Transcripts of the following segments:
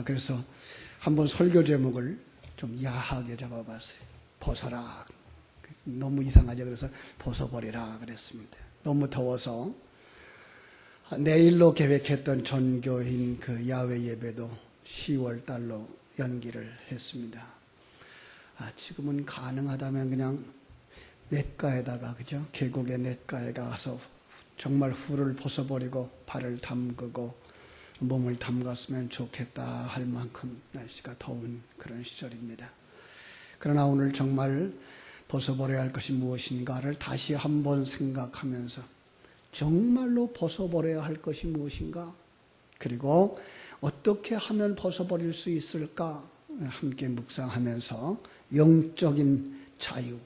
그래서 한번 설교 제목을 좀 야하게 잡아봤어요. 벗어라. 너무 이상하죠. 그래서 벗어버리라 그랬습니다. 너무 더워서 내일로 계획했던 전교인 그 야외 예배도 10월 달로 연기를 했습니다. 지금은 가능하다면 그냥 냇가에다가, 그죠? 계곡의 냇가에 가서 정말 후를 벗어버리고 발을 담그고 몸을 담갔으면 좋겠다 할 만큼 날씨가 더운 그런 시절입니다. 그러나 오늘 정말 벗어버려야 할 것이 무엇인가를 다시 한번 생각하면서 정말로 벗어버려야 할 것이 무엇인가, 그리고 어떻게 하면 벗어버릴 수 있을까 함께 묵상하면서 영적인 자유,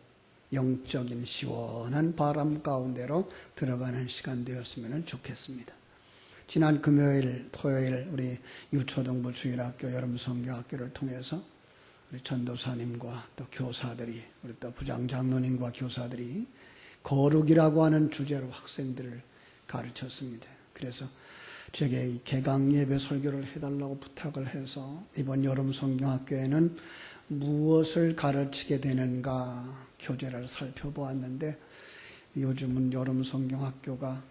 영적인 시원한 바람 가운데로 들어가는 시간 되었으면 좋겠습니다. 지난 금요일, 토요일 우리 유초등부 주일학교 여름성경학교를 통해서 우리 전도사님과 또 교사들이, 우리 또 부장장로님과 교사들이 거룩이라고 하는 주제로 학생들을 가르쳤습니다. 그래서 제게 이 개강 예배 설교를 해달라고 부탁을 해서 이번 여름성경학교에는 무엇을 가르치게 되는가 교재를 살펴보았는데, 요즘은 여름성경학교가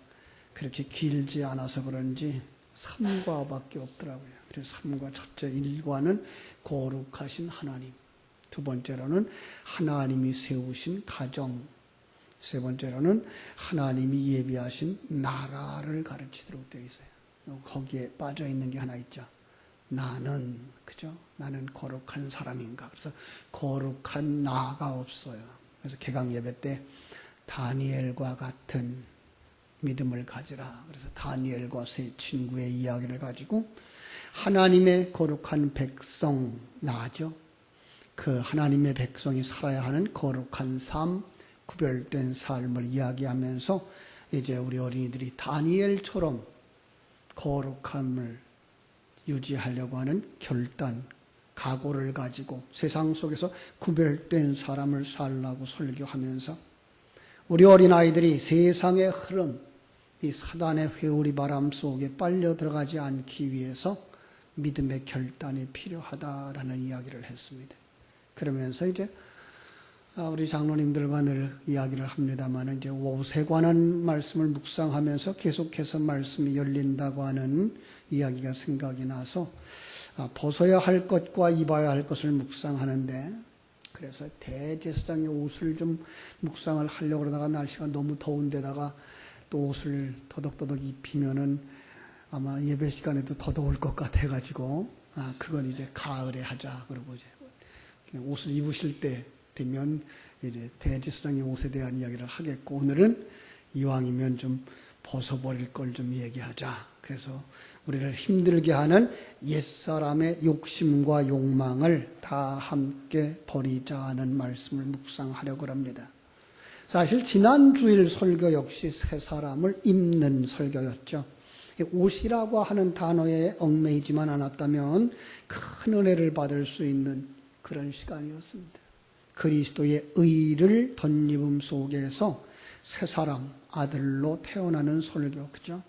그렇게 길지 않아서 그런지 3과밖에 없더라고요. 그래서 3과 첫째 1과는 거룩하신 하나님, 두 번째로는 하나님이 세우신 가정, 세 번째로는 하나님이 예비하신 나라를 가르치도록 되어 있어요. 거기에 빠져 있는 게 하나 있죠. 나는, 그죠? 나는 거룩한 사람인가? 그래서 거룩한 나가 없어요. 그래서 개강 예배 때 다니엘과 같은 믿음을 가지라. 그래서 다니엘과 세 친구의 이야기를 가지고 하나님의 거룩한 백성, 나죠? 그 하나님의 백성이 살아야 하는 거룩한 삶, 구별된 삶을 이야기하면서 이제 우리 어린이들이 다니엘처럼 거룩함을 유지하려고 하는 결단, 각오를 가지고 세상 속에서 구별된 사람을 살라고 설교하면서 우리 어린아이들이 세상의 흐름, 이 사단의 회오리 바람 속에 빨려 들어가지 않기 위해서 믿음의 결단이 필요하다라는 이야기를 했습니다. 그러면서 이제 우리 장로님들과 늘 이야기를 합니다만, 이제 옷에 관한 말씀을 묵상하면서 계속해서 말씀이 열린다고 하는 이야기가 생각이 나서 벗어야 할 것과 입어야 할 것을 묵상하는데, 그래서 대제사장의 옷을 좀 묵상을 하려고 그러다가 날씨가 너무 더운데다가 또 옷을 더덕더덕 입히면은 아마 예배 시간에도 더 더울 것 같아가지고, 그건 이제 가을에 하자. 그러고 이제 옷을 입으실 때 되면 이제 대제사장의 옷에 대한 이야기를 하겠고, 오늘은 이왕이면 좀 벗어버릴 걸 좀 얘기하자. 그래서 우리를 힘들게 하는 옛사람의 욕심과 욕망을 다 함께 버리자 하는 말씀을 묵상하려고 합니다. 사실 지난 주일 설교 역시 새 사람을 입는 설교였죠. 옷이라고 하는 단어에 얽매이지만 않았다면 큰 은혜를 받을 수 있는 그런 시간이었습니다. 그리스도의 의를 덧입음 속에서 새 사람, 아들로 태어나는 설교, 그죠?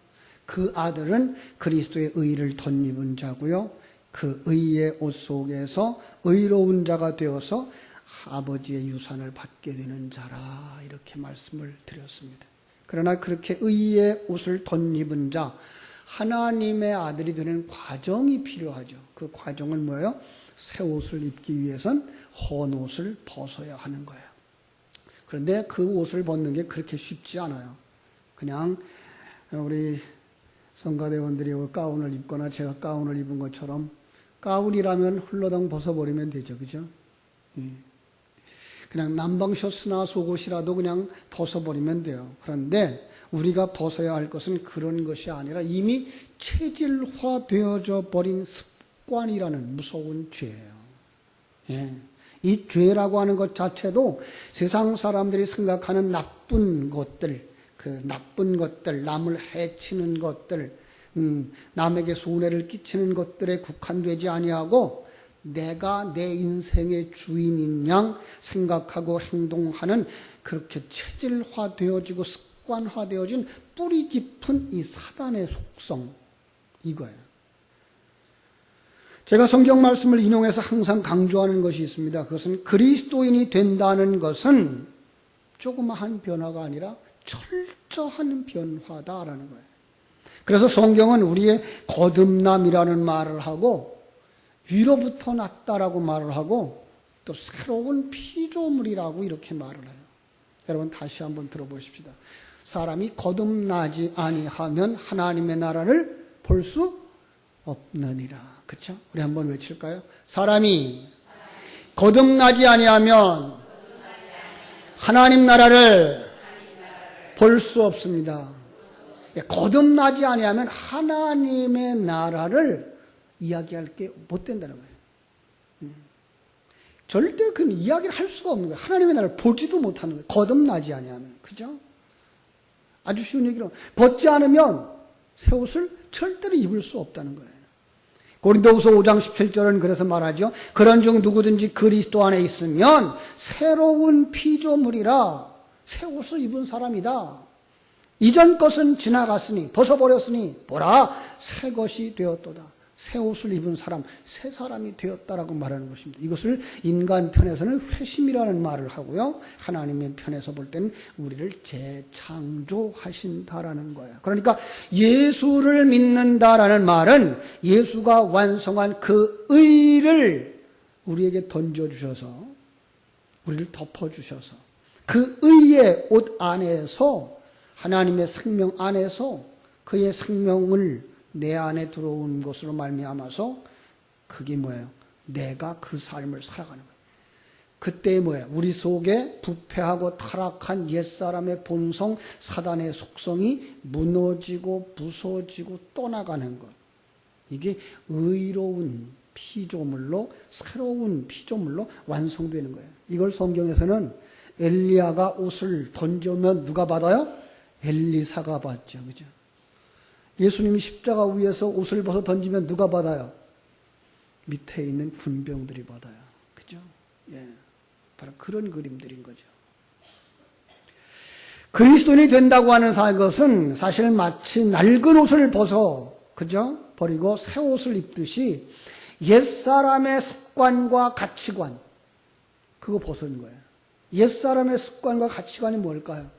그 아들은 그리스도의 의를 덧입은 자고요. 그 의의 옷 속에서 의로운 자가 되어서 아버지의 유산을 받게 되는 자라, 이렇게 말씀을 드렸습니다. 그러나 그렇게 의의 옷을 덧입은 자, 하나님의 아들이 되는 과정이 필요하죠. 그 과정은 뭐예요? 새 옷을 입기 위해선 헌 옷을 벗어야 하는 거예요. 그런데 그 옷을 벗는 게 그렇게 쉽지 않아요. 그냥 우리 성가대원들이 가운을 입거나 제가 가운을 입은 것처럼 가운이라면 훌러덩 벗어버리면 되죠. 그죠? 그냥 남방 셔츠나 속옷이라도 그냥 벗어버리면 돼요. 그런데 우리가 벗어야 할 것은 그런 것이 아니라 이미 체질화되어져 버린 습관이라는 무서운 죄예요. 이 죄라고 하는 것 자체도 세상 사람들이 생각하는 나쁜 것들, 그 나쁜 것들, 남을 해치는 것들, 남에게 손해를 끼치는 것들에 국한되지 아니하고 내가 내 인생의 주인인 양 생각하고 행동하는, 그렇게 체질화되어지고 습관화되어진 뿌리 깊은 이 사단의 속성, 이거예요. 제가 성경 말씀을 인용해서 항상 강조하는 것이 있습니다. 그것은 그리스도인이 된다는 것은 조그마한 변화가 아니라 철저한 변화다라는 거예요. 그래서 성경은 우리의 거듭남이라는 말을 하고 위로부터 났다라고 말을 하고 또 새로운 피조물이라고 이렇게 말을 해요. 여러분 다시 한번 들어보십시다. 사람이 거듭나지 아니하면 하나님의 나라를 볼 수 없느니라. 그렇죠? 우리 한번 외칠까요? 사람이 거듭나지 아니하면 하나님 나라를 볼 수 없습니다. 거듭나지 아니하면 하나님의 나라를 이야기할 게 못 된다는 거예요. 절대 그 이야기를 할 수가 없는 거예요. 하나님의 나라를 보지도 못하는 거예요. 거듭나지 아니하면. 그죠? 아주 쉬운 얘기로 벗지 않으면 새 옷을 절대로 입을 수 없다는 거예요. 고린도후서 5장 17절은 그래서 말하죠. 그런즉 누구든지 그리스도 안에 있으면 새로운 피조물이라 새 옷을 입은 사람이다. 이전 것은 지나갔으니 벗어버렸으니 보라 새 것이 되었도다. 새 옷을 입은 사람, 새 사람이 되었다라고 말하는 것입니다. 이것을 인간 편에서는 회심이라는 말을 하고요. 하나님의 편에서 볼 때는 우리를 재창조하신다라는 거예요. 그러니까 예수를 믿는다라는 말은 예수가 완성한 그 의를 우리에게 던져주셔서 우리를 덮어주셔서 그 의의 옷 안에서 하나님의 생명 안에서 그의 생명을 내 안에 들어온 것으로 말미암아서 그게 뭐예요? 내가 그 삶을 살아가는 거예요. 그때 뭐예요? 우리 속에 부패하고 타락한 옛사람의 본성, 사단의 속성이 무너지고 부서지고 떠나가는 것. 이게 의로운 피조물로, 새로운 피조물로 완성되는 거예요. 이걸 성경에서는 엘리야가 옷을 던져면 누가 받아요? 엘리사가 받죠. 그죠? 예수님이 십자가 위에서 옷을 벗어 던지면 누가 받아요? 밑에 있는 군병들이 받아요. 그죠? 예. 바로 그런 그림들인 거죠. 그리스도인이 된다고 하는 것은 사실 마치 낡은 옷을 벗어, 그죠? 버리고 새 옷을 입듯이 옛사람의 습관과 가치관, 그거 벗은 거예요. 옛사람의 습관과 가치관이 뭘까요?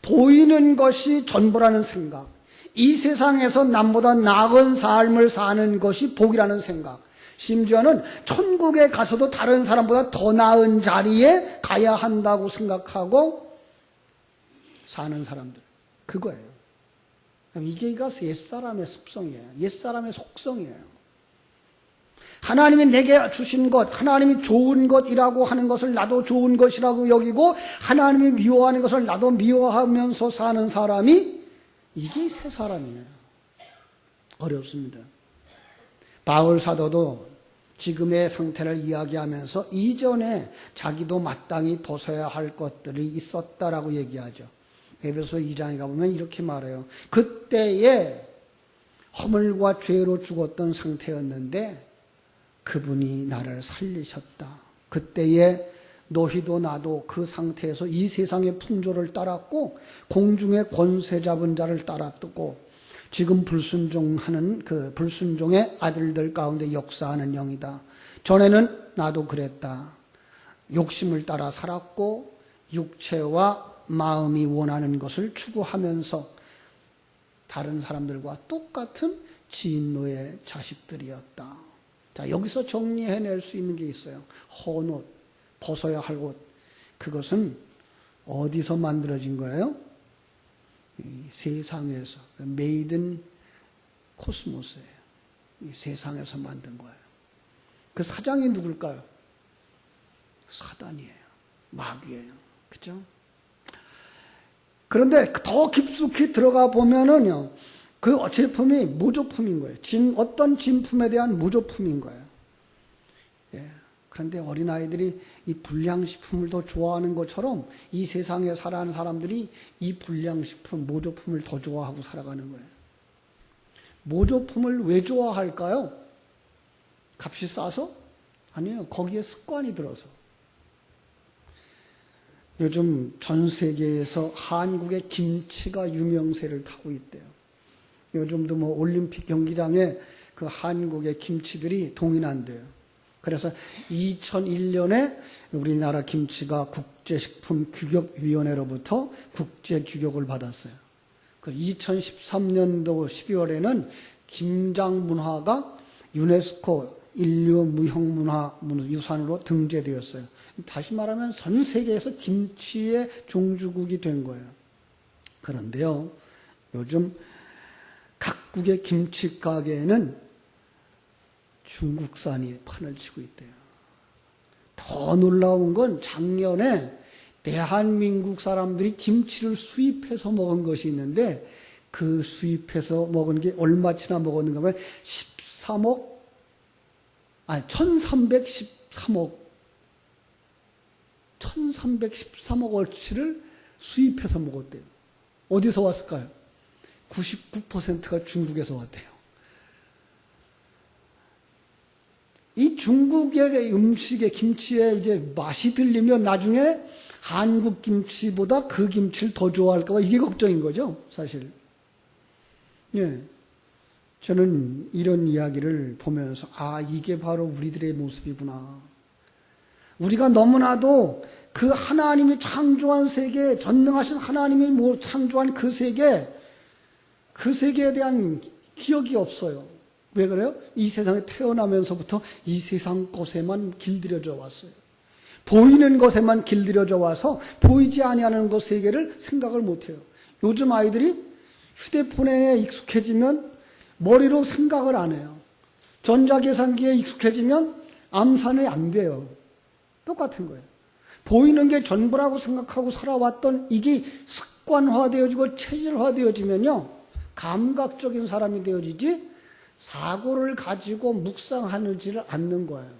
보이는 것이 전부라는 생각. 이 세상에서 남보다 나은 삶을 사는 것이 복이라는 생각. 심지어는 천국에 가서도 다른 사람보다 더 나은 자리에 가야 한다고 생각하고 사는 사람들. 그거예요. 이게 옛사람의 습성이에요. 옛사람의 속성이에요. 하나님이 내게 주신 것, 하나님이 좋은 것이라고 하는 것을 나도 좋은 것이라고 여기고 하나님이 미워하는 것을 나도 미워하면서 사는 사람이 이게 새 사람이에요. 어렵습니다. 바울 사도도 지금의 상태를 이야기하면서 이전에 자기도 마땅히 벗어야 할 것들이 있었다라고 얘기하죠. 에베소 2장에 가보면 이렇게 말해요. 그때에 허물과 죄로 죽었던 상태였는데 그분이 나를 살리셨다. 그때에 너희도 나도 그 상태에서 이 세상의 풍조를 따랐고 공중의 권세 잡은 자를 따랐고 지금 불순종하는 그 불순종의 아들들 가운데 역사하는 영이다. 전에는 나도 그랬다. 욕심을 따라 살았고 육체와 마음이 원하는 것을 추구하면서 다른 사람들과 똑같은 진노의 자식들이었다. 자, 여기서 정리해낼 수 있는 게 있어요. 헌옷. 벗어야 할 옷. 그것은 어디서 만들어진 거예요? 이 세상에서. 메이든 코스모스예요. 이 세상에서 만든 거예요. 그 사장이 누굴까요? 사단이에요. 마귀예요. 그죠? 그런데 더 깊숙이 들어가 보면은요, 그 제품이 모조품인 거예요. 어떤 진품에 대한 모조품인 거예요. 예. 그런데 어린아이들이 이 불량식품을 더 좋아하는 것처럼 이 세상에 살아가는 사람들이 이 불량식품, 모조품을 더 좋아하고 살아가는 거예요. 모조품을 왜 좋아할까요? 값이 싸서? 아니에요. 거기에 습관이 들어서. 요즘 전 세계에서 한국의 김치가 유명세를 타고 있대요. 요즘도 올림픽 경기장에 그 한국의 김치들이 동인한대요. 그래서 2001년에 우리나라 김치가 국제식품규격위원회로부터 국제규격을 받았어요. 2013년도 12월에는 김장 문화가 유네스코 인류무형문화유산으로 등재되었어요. 다시 말하면 전 세계에서 김치의 종주국이 된 거예요. 그런데요, 요즘 각국의 김치 가게에는 중국산이 판을 치고 있대요. 더 놀라운 건 작년에 대한민국 사람들이 김치를 수입해서 먹은 것이 있는데, 그 수입해서 먹은 게 얼마치나 먹었는가 하면 1313억어치를 수입해서 먹었대요. 어디서 왔을까요? 99%가 중국에서 왔대요. 이 중국의 음식의 김치에 이제 맛이 들리면 나중에 한국 김치보다 그 김치를 더 좋아할까봐 이게 걱정인 거죠, 사실. 예. 저는 이런 이야기를 보면서, 이게 바로 우리들의 모습이구나. 우리가 너무나도 그 하나님이 창조한 세계, 전능하신 하나님이 창조한 그 세계에 대한 기억이 없어요. 왜 그래요? 이 세상에 태어나면서부터 이 세상 것에만 길들여져 왔어요. 보이는 것에만 길들여져 와서 보이지 아니하는 것 세계를 생각을 못해요. 요즘 아이들이 휴대폰에 익숙해지면 머리로 생각을 안 해요. 전자계산기에 익숙해지면 암산이 안 돼요. 똑같은 거예요. 보이는 게 전부라고 생각하고 살아왔던 이게 습관화되어지고 체질화되어지면요, 감각적인 사람이 되어지지 사고를 가지고 묵상하지를 않는 거예요.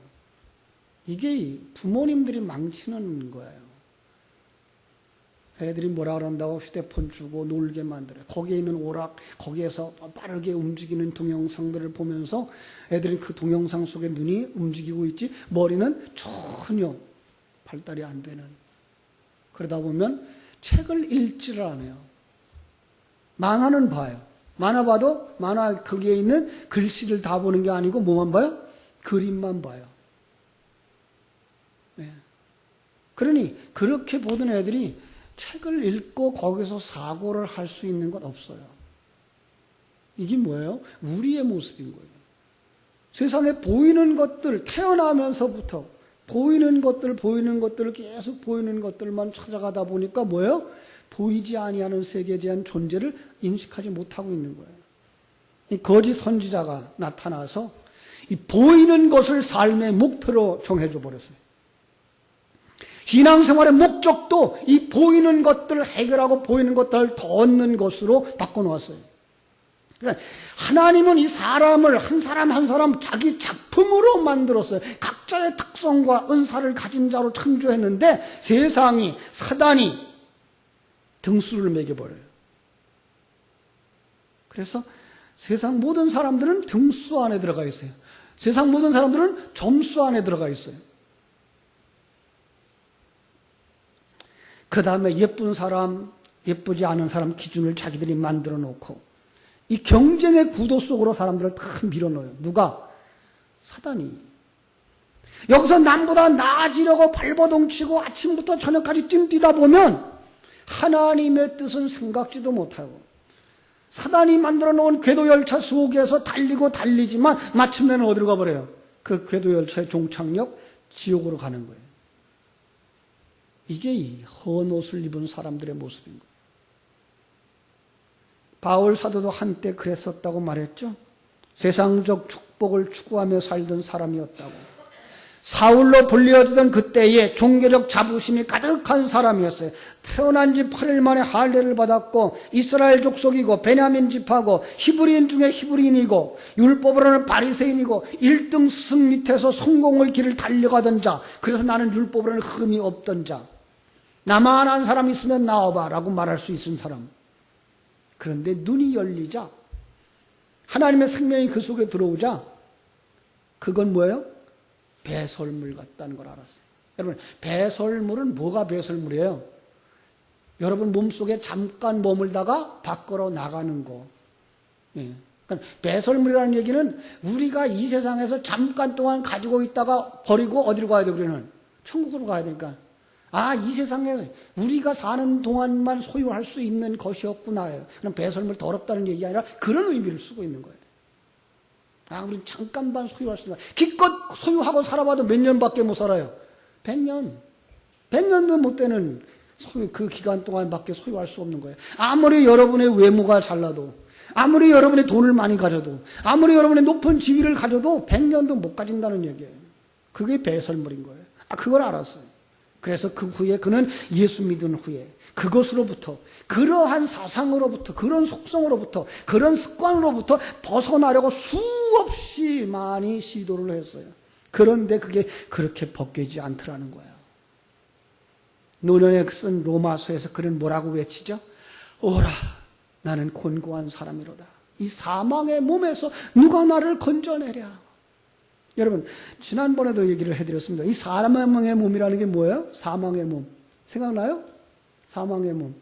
이게 부모님들이 망치는 거예요. 애들이 뭐라 그런다고 휴대폰 주고 놀게 만들어요. 거기에 있는 오락, 거기에서 빠르게 움직이는 동영상들을 보면서 애들이 그 동영상 속에 눈이 움직이고 있지 머리는 전혀 발달이 안 되는. 그러다 보면 책을 읽지를 않아요. 만화는 봐요. 만화 봐도 만화 거기에 있는 글씨를 다 보는 게 아니고 뭐만 봐요? 그림만 봐요. 네. 그러니 그렇게 보던 애들이 책을 읽고 거기서 사고를 할 수 있는 것 없어요. 이게 뭐예요? 우리의 모습인 거예요. 세상에 보이는 것들, 태어나면서부터 보이는 것들을 계속 보이는 것들만 찾아가다 보니까 뭐예요? 보이지 아니하는 세계에 대한 존재를 인식하지 못하고 있는 거예요. 이 거짓 선지자가 나타나서 이 보이는 것을 삶의 목표로 정해줘 버렸어요. 신앙생활의 목적도 이 보이는 것들을 해결하고 보이는 것들을 더 얻는 것으로 바꿔놓았어요. 그러니까 하나님은 이 사람을 한 사람 한 사람 자기 작품으로 만들었어요. 각자의 특성과 은사를 가진 자로 창조했는데 세상이, 사단이 등수를 매겨버려요. 그래서 세상 모든 사람들은 등수 안에 들어가 있어요. 세상 모든 사람들은 점수 안에 들어가 있어요. 그 다음에 예쁜 사람, 예쁘지 않은 사람 기준을 자기들이 만들어 놓고 이 경쟁의 구도 속으로 사람들을 다 밀어넣어요. 누가? 사단이. 여기서 남보다 나아지려고 발버둥치고 아침부터 저녁까지 뛰다 보면 하나님의 뜻은 생각지도 못하고 사단이 만들어 놓은 궤도열차 속에서 달리지만 마침내는 어디로 가버려요? 그 궤도열차의 종착역 지옥으로 가는 거예요. 이게 이 헌 옷을 입은 사람들의 모습인 거예요. 바울 사도도 한때 그랬었다고 말했죠. 세상적 축복을 추구하며 살던 사람이었다고. 사울로 불리어지던 그때에 종교적 자부심이 가득한 사람이었어요. 태어난 지 8일 만에 할례를 받았고 이스라엘 족속이고 베냐민 지파고 히브리인 중에 히브리인이고 율법으로는 바리새인이고 1등 스승 밑에서 성공의 길을 달려가던 자. 그래서 나는 율법으로는 흠이 없던 자. 나만 한 사람 있으면 나와봐 라고 말할 수 있는 사람. 그런데 눈이 열리자 하나님의 생명이 그 속에 들어오자 그건 뭐예요? 배설물 같다는 걸 알았어요. 여러분, 배설물은 뭐가 배설물이에요? 여러분 몸속에 잠깐 머물다가 밖으로 나가는 거. 예. 그러니까 배설물이라는 얘기는 우리가 이 세상에서 잠깐 동안 가지고 있다가 버리고 어디로 가야 돼, 우리는? 천국으로 가야 되니까. 아, 이 세상에서 우리가 사는 동안만 소유할 수 있는 것이었구나. 그럼 배설물 더럽다는 얘기가 아니라 그런 의미를 쓰고 있는 거예요. 아, 우리는 잠깐만 소유할 수 있다. 기껏 소유하고 살아봐도 몇 년밖에 못 살아요. 100년. 100년도 못 되는 그 기간 동안밖에 소유할 수 없는 거예요. 아무리 여러분의 외모가 잘나도, 아무리 여러분의 돈을 많이 가져도, 아무리 여러분의 높은 지위를 가져도 100년도 못 가진다는 얘기예요. 그게 배설물인 거예요. 아, 그걸 알았어요. 그래서 그 후에 그는 예수 믿은 후에 그것으로부터, 그러한 사상으로부터, 그런 속성으로부터, 그런 습관으로부터 벗어나려고 수없이 많이 시도를 했어요. 그런데 그게 그렇게 벗겨지지 않더라는 거예요. 노년에 쓴 로마서에서 그는 뭐라고 외치죠? 오라, 나는 곤고한 사람이로다. 이 사망의 몸에서 누가 나를 건져내랴. 여러분, 지난번에도 얘기를 해드렸습니다. 이 사망의 몸이라는 게 뭐예요? 사망의 몸. 생각나요? 사망의 몸.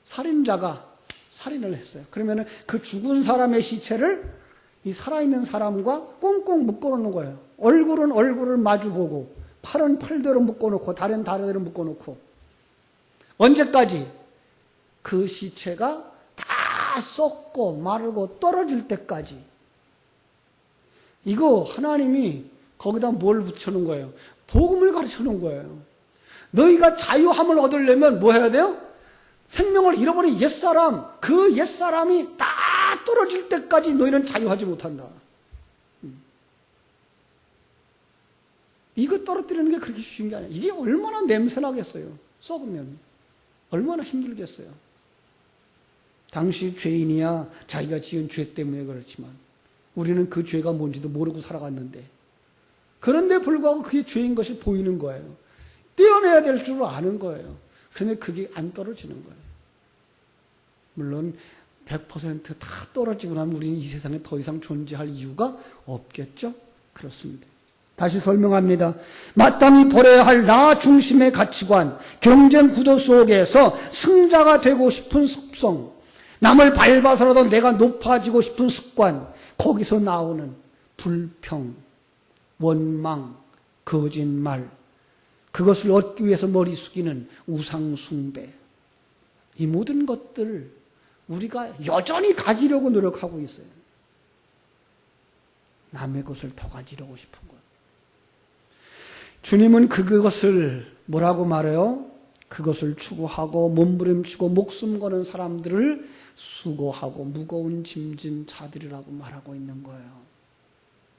살인자가 살인을 했어요. 그러면은 그 죽은 사람의 시체를 이 살아있는 사람과 꽁꽁 묶어놓는 거예요. 얼굴은 얼굴을 마주보고, 팔은 팔대로 묶어놓고, 다리는 다리대로 묶어놓고. 언제까지? 그 시체가 다 썩고 마르고 떨어질 때까지. 이거 하나님이 거기다 뭘 붙여놓은 거예요? 복음을 가르쳐 놓은 거예요. 너희가 자유함을 얻으려면 뭐 해야 돼요? 생명을 잃어버린 옛사람, 그 옛사람이 다 떨어질 때까지 너희는 자유하지 못한다. 이거 떨어뜨리는 게 그렇게 쉬운 게 아니에요. 이게 얼마나 냄새나겠어요. 썩으면. 얼마나 힘들겠어요. 당시 죄인이야 자기가 지은 죄 때문에 그렇지만 우리는 그 죄가 뭔지도 모르고 살아갔는데, 그런데 불구하고 그게 죄인 것이 보이는 거예요. 떼어내야 될 줄 아는 거예요. 그런데 그게 안 떨어지는 거예요. 물론 100% 다 떨어지고 나면 우리는 이 세상에 더 이상 존재할 이유가 없겠죠? 그렇습니다. 다시 설명합니다. 마땅히 버려야 할 나 중심의 가치관, 경쟁 구도 속에서 승자가 되고 싶은 습성, 남을 밟아서라도 내가 높아지고 싶은 습관, 거기서 나오는 불평, 원망, 거짓말, 그것을 얻기 위해서 머리 숙이는 우상숭배, 이 모든 것들을 우리가 여전히 가지려고 노력하고 있어요. 남의 것을 더 가지려고 싶은 것. 주님은 그것을 뭐라고 말해요? 그것을 추구하고 몸부림치고 목숨 거는 사람들을 수고하고 무거운 짐진 자들이라고 말하고 있는 거예요.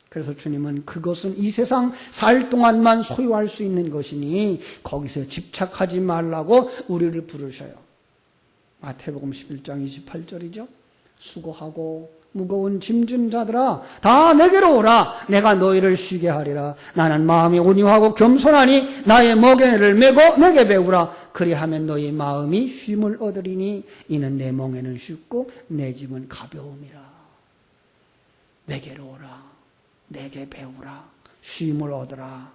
그래서 주님은 그것은 이 세상 살 동안만 소유할 수 있는 것이니 거기서 집착하지 말라고 우리를 부르셔요. 마태복음 11장 28절이죠. 수고하고 무거운 짐진 자들아 다 내게로 오라. 내가 너희를 쉬게 하리라. 나는 마음이 온유하고 겸손하니 나의 멍에를 메고 내게 배우라. 그리하면 너희 마음이 쉼을 얻으리니 이는 내 멍에는 쉽고 내 짐은 가벼움이라. 내게로 오라. 내게 배우라. 쉼을 얻으라.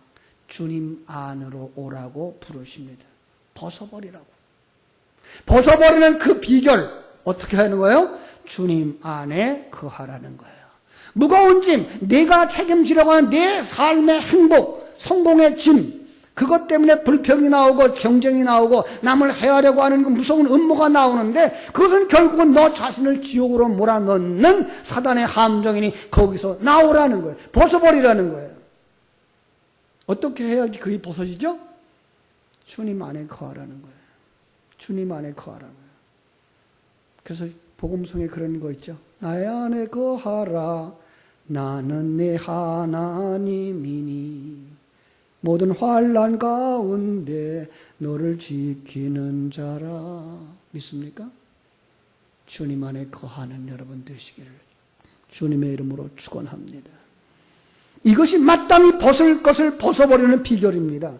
주님 안으로 오라고 부르십니다. 벗어버리라고. 벗어버리는 그 비결 어떻게 하는 거예요? 주님 안에 거하라는 거예요. 무거운 짐, 내가 책임지려고 하는 내 삶의 행복, 성공의 짐, 그것 때문에 불평이 나오고 경쟁이 나오고 남을 해하려고 하는 그 무서운 음모가 나오는데 그것은 결국은 너 자신을 지옥으로 몰아넣는 사단의 함정이니 거기서 나오라는 거예요. 벗어버리라는 거예요. 어떻게 해야지 그게 벗어지죠? 주님 안에 거하라는 거예요. 주님 안에 거하라고요. 그래서 복음성에 그런 거 있죠. 나의 안에 거하라. 나는 내 하나님이니 모든 환난 가운데 너를 지키는 자라. 믿습니까? 주님 안에 거하는 여러분 되시기를 주님의 이름으로 축원합니다. 이것이 마땅히 벗을 것을 벗어버리는 비결입니다.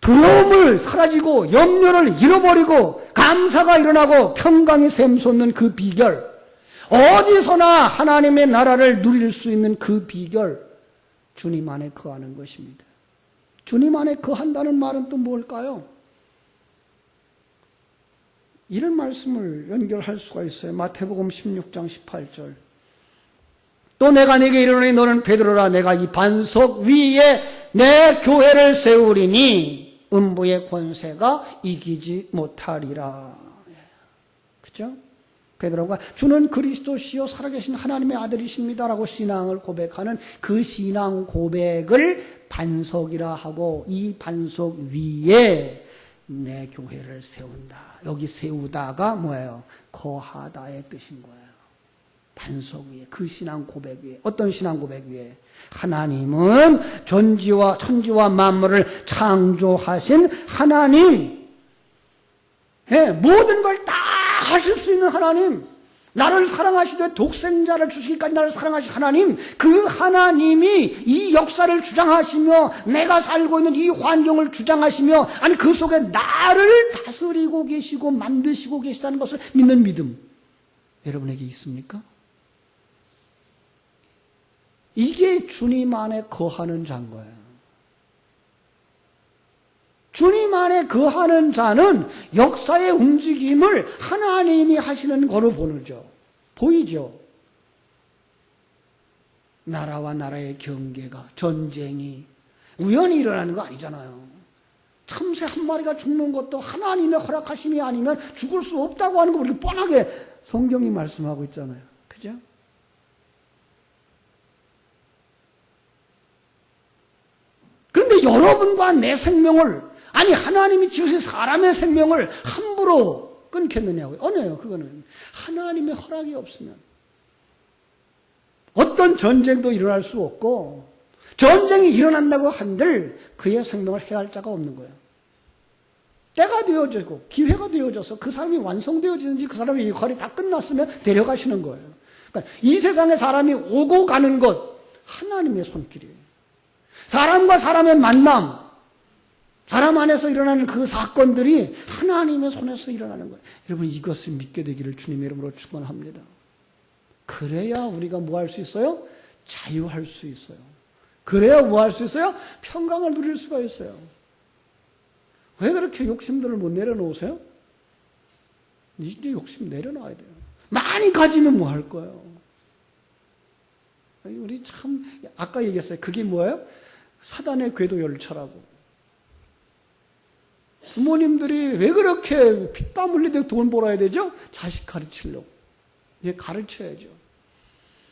두려움을 사라지고 염려를 잃어버리고 감사가 일어나고 평강이 샘솟는 그 비결, 어디서나 하나님의 나라를 누릴 수 있는 그 비결, 주님 안에 거하는 것입니다. 주님 안에 거한다는 말은 또 뭘까요? 이런 말씀을 연결할 수가 있어요. 마태복음 16장 18절. 또 내가 네게 이르노니 너는 베드로라. 내가 이 반석 위에 내 교회를 세우리니 음부의 권세가 이기지 못하리라. 그죠? 베드로가 주는 그리스도시요 살아계신 하나님의 아들이십니다라고 신앙을 고백하는 그 신앙 고백을 반석이라 하고, 이 반석 위에 내 교회를 세운다. 여기 세우다가 뭐예요? 거하다의 뜻인 거예요. 반석 위에, 그 신앙 고백 위에. 어떤 신앙 고백 위에? 하나님은 천지와 만물을 창조하신 하나님, 모든 걸 다 하실 수 있는 하나님, 나를 사랑하시되 독생자를 주시기까지 나를 사랑하신 하나님, 그 하나님이 이 역사를 주장하시며 내가 살고 있는 이 환경을 주장하시며, 아니 그 속에 나를 다스리고 계시고 만드시고 계시다는 것을 믿는 믿음, 여러분에게 있습니까? 이게 주님 안에 거하는 자인 거예요. 주님 안에 거하는 자는 역사의 움직임을 하나님이 하시는 거로 보이죠. 나라와 나라의 경계가, 전쟁이 우연히 일어나는 거 아니잖아요. 참새 한 마리가 죽는 것도 하나님의 허락하심이 아니면 죽을 수 없다고 하는 거 우리가 뻔하게 성경이 말씀하고 있잖아요. 그죠? 그런데 여러분과 내 생명을, 아니 하나님이 지으신 사람의 생명을 함부로 끊겠느냐고요? 아니에요. 그거는 하나님의 허락이 없으면 어떤 전쟁도 일어날 수 없고, 전쟁이 일어난다고 한들 그의 생명을 해할 자가 없는 거예요. 때가 되어지고 기회가 되어져서 그 사람이 완성되어지는지, 그 사람의 역할이 다 끝났으면 데려가시는 거예요. 그러니까 이 세상에 사람이 오고 가는 것 하나님의 손길이에요. 사람과 사람의 만남, 사람 안에서 일어나는 그 사건들이 하나님의 손에서 일어나는 거예요. 여러분, 이것을 믿게 되기를 주님의 이름으로 축원합니다. 그래야 우리가 뭐 할 수 있어요? 자유할 수 있어요. 그래야 뭐 할 수 있어요? 평강을 누릴 수가 있어요. 왜 그렇게 욕심들을 못 내려놓으세요? 이제 욕심 내려놔야 돼요. 많이 가지면 뭐 할 거예요? 우리 참, 아까 얘기했어요. 그게 뭐예요? 사단의 궤도 열차라고. 부모님들이 왜 그렇게 피땀 흘리듯 돈 벌어야 되죠? 자식 가르치려고. 예, 가르쳐야죠.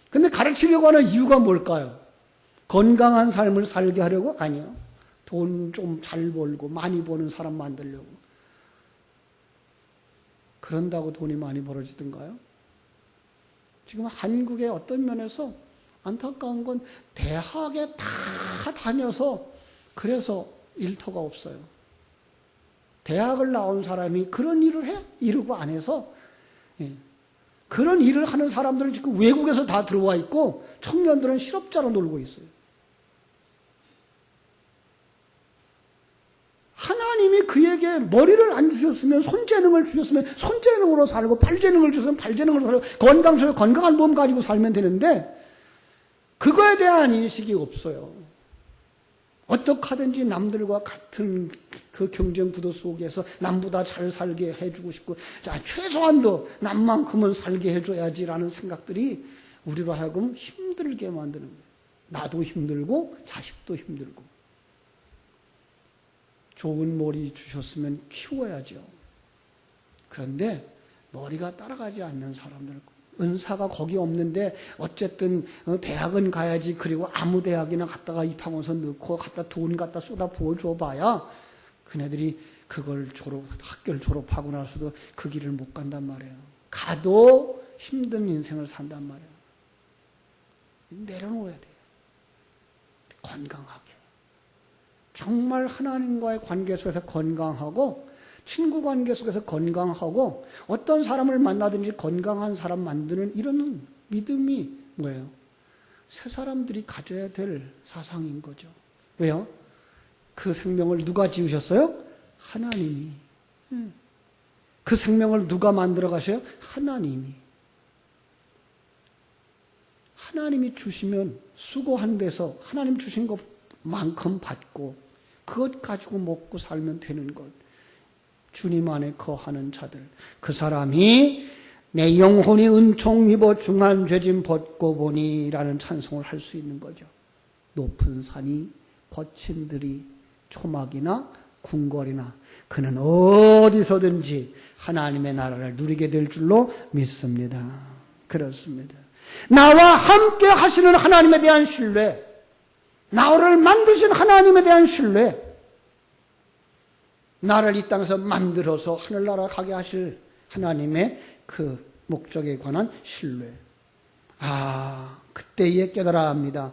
근데 가르치려고 하는 이유가 뭘까요? 건강한 삶을 살게 하려고? 아니요. 돈 좀 잘 벌고 많이 버는 사람 만들려고. 그런다고 돈이 많이 벌어지던가요? 지금 한국의 어떤 면에서 안타까운 건 대학에 다 다녀서 그래서 일터가 없어요. 대학을 나온 사람이 그런 일을 해? 이러고 안 해서, 그런 일을 하는 사람들은 지금 외국에서 다 들어와 있고 청년들은 실업자로 놀고 있어요. 하나님이 그에게 머리를 안 주셨으면, 손재능을 주셨으면 손재능으로 살고, 발재능을 주셨으면 발재능으로 살고, 건강한 몸 가지고 살면 되는데 그거에 대한 인식이 없어요. 어떻게 하든지 남들과 같은 그 경쟁 구도 속에서 남보다 잘 살게 해주고 싶고, 자, 최소한도 남만큼은 살게 해줘야지라는 생각들이 우리로 하여금 힘들게 만드는 거예요. 나도 힘들고 자식도 힘들고. 좋은 머리 주셨으면 키워야죠. 그런데 머리가 따라가지 않는 사람들, 은사가 거기 없는데 어쨌든 대학은 가야지, 그리고 아무 대학이나 갔다가 입학원서 넣고 갖다 돈 갖다 쏟아 부어줘 봐야 그네들이 그걸 학교를 졸업하고 나서도 그 길을 못 간단 말이에요. 가도 힘든 인생을 산단 말이에요. 내려놓아야 돼요. 건강하게. 정말 하나님과의 관계 속에서 건강하고, 친구 관계 속에서 건강하고, 어떤 사람을 만나든지 건강한 사람 만드는 이런 믿음이 뭐예요? 새 사람들이 가져야 될 사상인 거죠. 왜요? 그 생명을 누가 지으셨어요? 하나님이. 그 생명을 누가 만들어 가셔요? 하나님이. 하나님이 주시면 수고한 데서 하나님 주신 것만큼 받고 그것 가지고 먹고 살면 되는 것. 주님 안에 거하는 자들, 그 사람이 내 영혼이 은총 입어 중한 죄짐 벗고 보니 라는 찬송을 할 수 있는 거죠. 높은 산이 거친 들이 초막이나 궁궐이나 그는 어디서든지 하나님의 나라를 누리게 될 줄로 믿습니다. 그렇습니다. 나와 함께 하시는 하나님에 대한 신뢰, 나를 만드신 하나님에 대한 신뢰, 나를 이 땅에서 만들어서 하늘나라 가게 하실 하나님의 그 목적에 관한 신뢰. 그때에 깨달아야 합니다.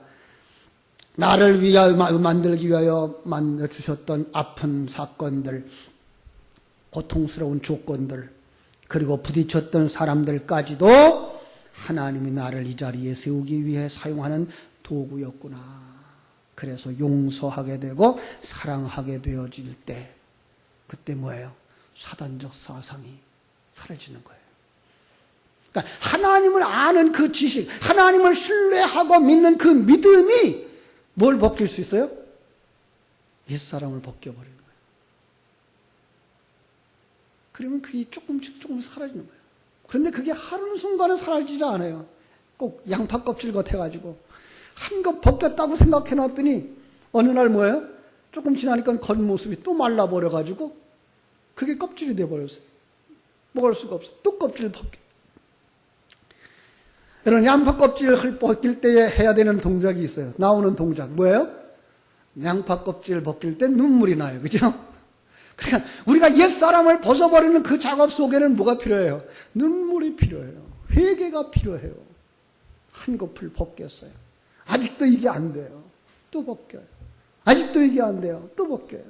나를 위하여 만들기 위하여 만들어주셨던 아픈 사건들, 고통스러운 조건들, 그리고 부딪혔던 사람들까지도 하나님이 나를 이 자리에 세우기 위해 사용하는 도구였구나. 그래서 용서하게 되고 사랑하게 되어질 때, 그때 뭐예요? 사단적 사상이 사라지는 거예요. 그러니까 하나님을 아는 그 지식, 하나님을 신뢰하고 믿는 그 믿음이 뭘 벗길 수 있어요? 옛사람을 벗겨버리는 거예요. 그러면 그게 조금씩 사라지는 거예요. 그런데 그게 한순간에 사라지지 않아요. 꼭 양파 껍질 같아가지고 한 겹 벗겼다고 생각해놨더니 어느 날 뭐예요? 조금 지나니까 겉모습이 또 말라버려가지고 그게 껍질이 돼버렸어요. 먹을 수가 없어요. 또 껍질을 벗겨. 여러분, 양파 껍질을 벗길 때에 해야 되는 동작이 있어요. 나오는 동작. 뭐예요? 양파 껍질 벗길 때 눈물이 나요. 그죠? 그러니까 우리가 옛사람을 벗어버리는 그 작업 속에는 뭐가 필요해요? 눈물이 필요해요. 회개가 필요해요. 한꺼풀 벗겼어요. 아직도 이게 안 돼요. 또 벗겨요. 아직도 이게 안 돼요. 또 벗겨요.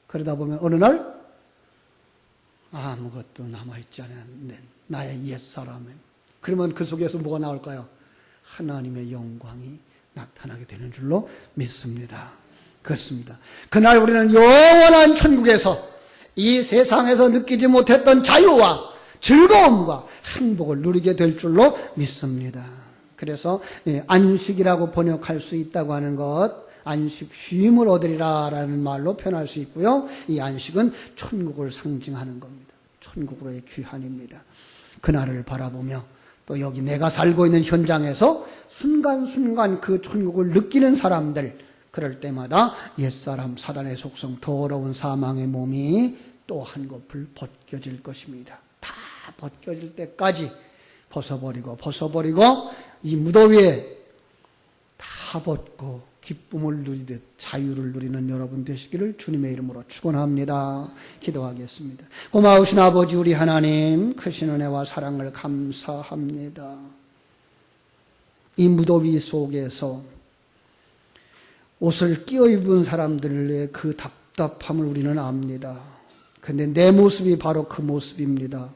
그러다 보면 어느 날 아무것도 남아있지 않은 나의 옛사람은, 그러면 그 속에서 뭐가 나올까요? 하나님의 영광이 나타나게 되는 줄로 믿습니다. 그렇습니다. 그날 우리는 영원한 천국에서 이 세상에서 느끼지 못했던 자유와 즐거움과 행복을 누리게 될 줄로 믿습니다. 그래서 안식이라고 번역할 수 있다고 하는 것, 안식, 쉼을 얻으리라 라는 말로 표현할 수 있고요. 이 안식은 천국을 상징하는 겁니다. 천국으로의 귀환입니다. 그날을 바라보며 또 여기 내가 살고 있는 현장에서 순간순간 그 천국을 느끼는 사람들, 그럴 때마다 옛사람 사단의 속성, 더러운 사망의 몸이 또 한꺼풀 벗겨질 것입니다. 다 벗겨질 때까지 벗어버리고 이 무더위에 다 벗고 기쁨을 누리듯 자유를 누리는 여러분 되시기를 주님의 이름으로 축원합니다. 기도하겠습니다. 고마우신 아버지 우리 하나님, 크신 은혜와 사랑을 감사합니다. 이 무더위 속에서 옷을 끼어 입은 사람들의 그 답답함을 우리는 압니다. 그런데 내 모습이 바로 그 모습입니다.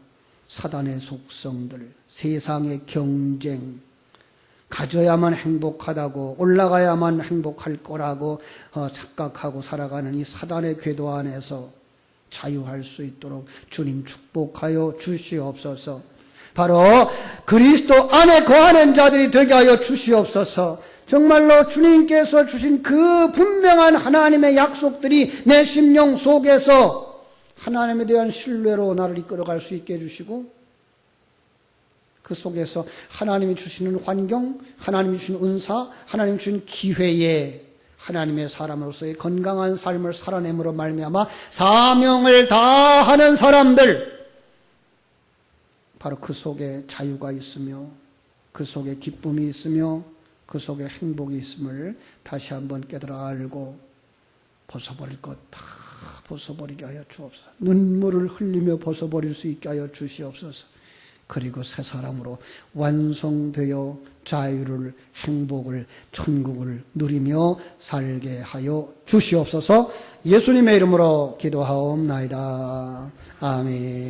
사단의 속성들, 세상의 경쟁, 가져야만 행복하다고, 올라가야만 행복할 거라고 착각하고 살아가는 이 사단의 궤도 안에서 자유할 수 있도록 주님 축복하여 주시옵소서. 바로 그리스도 안에 거하는 자들이 되게 하여 주시옵소서. 정말로 주님께서 주신 그 분명한 하나님의 약속들이 내 심령 속에서 하나님에 대한 신뢰로 나를 이끌어갈 수 있게 해주시고, 그 속에서 하나님이 주시는 환경, 하나님이 주시는 은사, 하나님이 주신 기회에 하나님의 사람으로서의 건강한 삶을 살아냄으로 말미암아 사명을 다하는 사람들, 바로 그 속에 자유가 있으며 그 속에 기쁨이 있으며 그 속에 행복이 있음을 다시 한번 깨달아 알고 벗어버릴 것 다 벗어버리게 하여 주옵소서. 눈물을 흘리며 벗어버릴 수 있게 하여 주시옵소서. 그리고 새 사람으로 완성되어 자유를, 행복을, 천국을 누리며 살게 하여 주시옵소서. 예수님의 이름으로 기도하옵나이다. 아멘.